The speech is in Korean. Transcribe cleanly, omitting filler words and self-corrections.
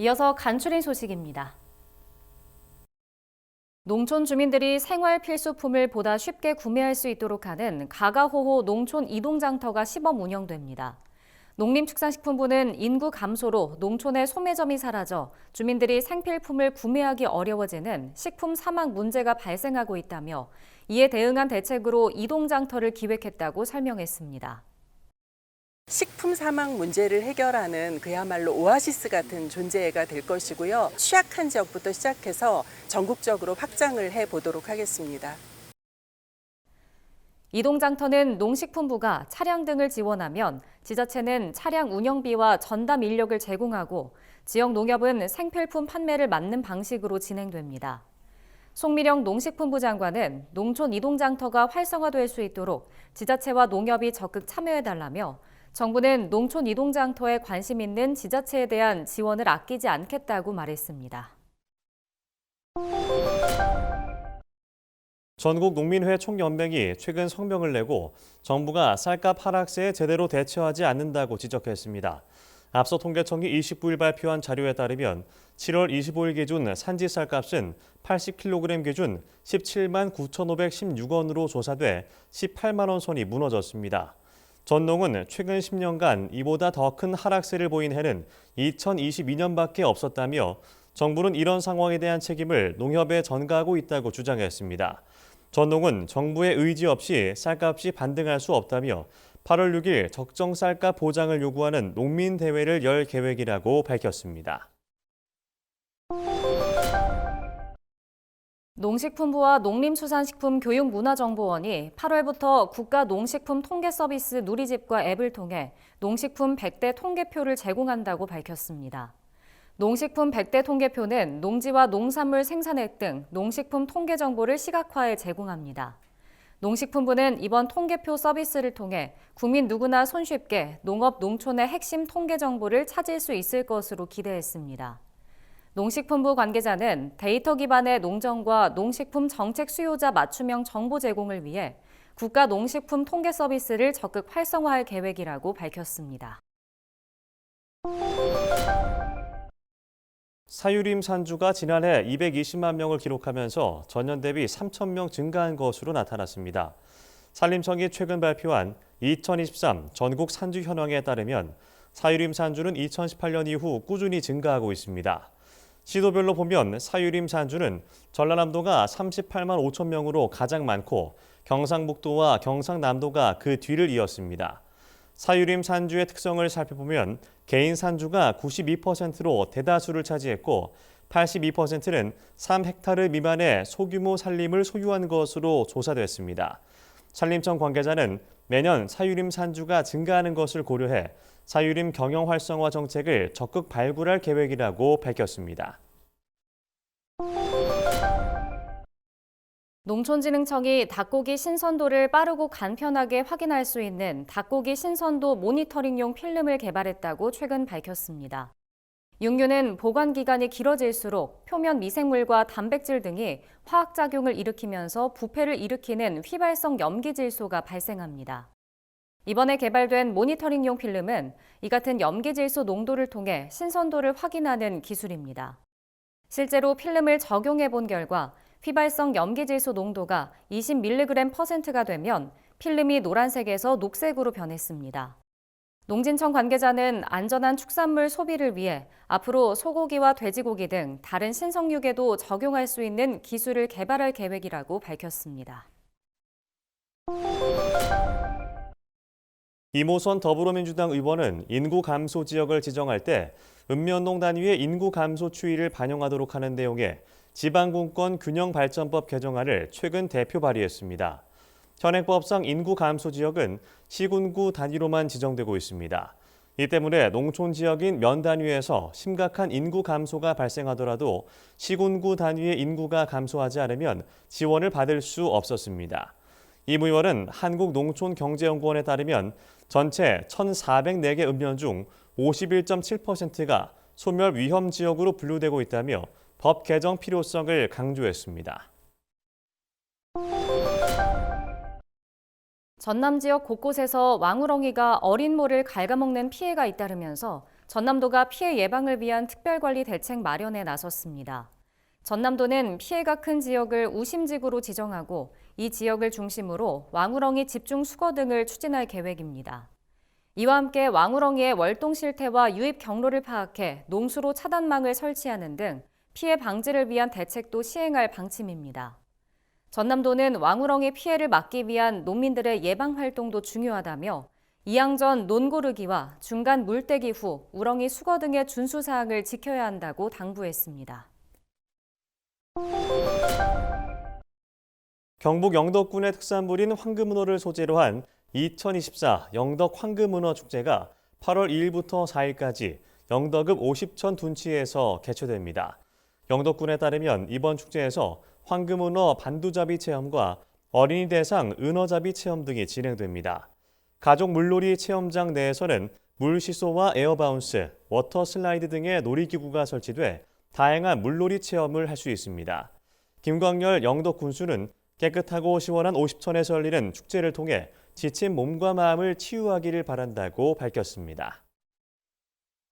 이어서 간추린 소식입니다. 농촌 주민들이 생활 필수품을 보다 쉽게 구매할 수 있도록 하는 가가호호 농촌 이동장터가 시범 운영됩니다. 농림축산식품부는 인구 감소로 농촌의 소매점이 사라져 주민들이 생필품을 구매하기 어려워지는 식품 사막 문제가 발생하고 있다며 이에 대응한 대책으로 이동장터를 기획했다고 설명했습니다. 식품 사막 문제를 해결하는 그야말로 오아시스 같은 존재가 될 것이고요. 취약한 지역부터 시작해서 전국적으로 확장을 해보도록 하겠습니다. 이동장터는 농식품부가 차량 등을 지원하면 지자체는 차량 운영비와 전담 인력을 제공하고 지역 농협은 생필품 판매를 맡는 방식으로 진행됩니다. 송미령 농식품부 장관은 농촌 이동장터가 활성화될 수 있도록 지자체와 농협이 적극 참여해달라며 정부는 농촌 이동장터에 관심 있는 지자체에 대한 지원을 아끼지 않겠다고 말했습니다. 전국농민회 총연맹이 최근 성명을 내고 정부가 쌀값 하락세에 제대로 대처하지 않는다고 지적했습니다. 앞서 통계청이 29일 발표한 자료에 따르면 7월 25일 기준 산지 쌀값은 80kg 기준 17만 9,516원으로 조사돼 18만 원 선이 무너졌습니다. 전농은 최근 10년간 이보다 더 큰 하락세를 보인 해는 2022년밖에 없었다며 정부는 이런 상황에 대한 책임을 농협에 전가하고 있다고 주장했습니다. 전농은 정부의 의지 없이 쌀값이 반등할 수 없다며 8월 6일 적정 쌀값 보장을 요구하는 농민대회를 열 계획이라고 밝혔습니다. 농식품부와 농림수산식품교육문화정보원이 8월부터 국가농식품 통계서비스 누리집과 앱을 통해 농식품 100대 통계표를 제공한다고 밝혔습니다. 농식품 100대 통계표는 농지와 농산물 생산액 등 농식품 통계 정보를 시각화해 제공합니다. 농식품부는 이번 통계표 서비스를 통해 국민 누구나 손쉽게 농업 농촌의 핵심 통계 정보를 찾을 수 있을 것으로 기대했습니다. 농식품부 관계자는 데이터 기반의 농정과 농식품 정책 수요자 맞춤형 정보 제공을 위해 국가 농식품 통계 서비스를 적극 활성화할 계획이라고 밝혔습니다. 사유림 산주가 지난해 220만 명을 기록하면서 전년 대비 3천 명 증가한 것으로 나타났습니다. 산림청이 최근 발표한 2023 전국 산주 현황에 따르면 사유림 산주는 2018년 이후 꾸준히 증가하고 있습니다. 시도별로 보면 사유림 산주는 전라남도가 38만 5천 명으로 가장 많고 경상북도와 경상남도가 그 뒤를 이었습니다. 사유림 산주의 특성을 살펴보면 개인 산주가 92%로 대다수를 차지했고 82%는 3헥타르 미만의 소규모 산림을 소유한 것으로 조사됐습니다. 산림청 관계자는 매년 사유림 산주가 증가하는 것을 고려해 사유림 경영 활성화 정책을 적극 발굴할 계획이라고 밝혔습니다. 농촌진흥청이 닭고기 신선도를 빠르고 간편하게 확인할 수 있는 닭고기 신선도 모니터링용 필름을 개발했다고 최근 밝혔습니다. 육류는 보관 기간이 길어질수록 표면 미생물과 단백질 등이 화학작용을 일으키면서 부패를 일으키는 휘발성 염기질소가 발생합니다. 이번에 개발된 모니터링용 필름은 이 같은 염기질소 농도를 통해 신선도를 확인하는 기술입니다. 실제로 필름을 적용해 본 결과 휘발성 염기질소 농도가 20mg%가 되면 필름이 노란색에서 녹색으로 변했습니다. 농진청 관계자는 안전한 축산물 소비를 위해 앞으로 소고기와 돼지고기 등 다른 신성육에도 적용할 수 있는 기술을 개발할 계획이라고 밝혔습니다. 이모선 더불어민주당 의원은 인구 감소 지역을 지정할 때 읍면동 단위의 인구 감소 추이를 반영하도록 하는 내용의 지방분권 균형발전법 개정안을 최근 대표 발의했습니다. 현행법상 인구 감소 지역은 시군구 단위로만 지정되고 있습니다. 이 때문에 농촌 지역인 면 단위에서 심각한 인구 감소가 발생하더라도 시군구 단위의 인구가 감소하지 않으면 지원을 받을 수 없었습니다. 임 의원은 한국농촌경제연구원에 따르면 전체 1,404개 읍면 중 51.7%가 소멸 위험 지역으로 분류되고 있다며 법 개정 필요성을 강조했습니다. 전남 지역 곳곳에서 왕우렁이가 어린 모를 갉아먹는 피해가 잇따르면서 전남도가 피해 예방을 위한 특별관리 대책 마련에 나섰습니다. 전남도는 피해가 큰 지역을 우심지구로 지정하고 이 지역을 중심으로 왕우렁이 집중 수거 등을 추진할 계획입니다. 이와 함께 왕우렁이의 월동 실태와 유입 경로를 파악해 농수로 차단망을 설치하는 등 피해 방지를 위한 대책도 시행할 방침입니다. 전남도는 왕우렁이 피해를 막기 위한 농민들의 예방 활동도 중요하다며 이항전 논고르기와 중간 물대기 후 우렁이 수거 등의 준수 사항을 지켜야 한다고 당부했습니다. 경북 영덕군의 특산물인 황금문어를 소재로 한 2024 영덕 황금문어 축제가 8월 2일부터 4일까지 영덕읍 50천 둔치에서 개최됩니다. 영덕군에 따르면 이번 축제에서 황금문어 반두잡이 체험과 어린이 대상 은어잡이 체험 등이 진행됩니다. 가족 물놀이 체험장 내에서는 물시소와 에어바운스, 워터슬라이드 등의 놀이기구가 설치돼 다양한 물놀이 체험을 할 수 있습니다. 김광열 영덕군수는 깨끗하고 시원한 50천에서 열리는 축제를 통해 지친 몸과 마음을 치유하기를 바란다고 밝혔습니다.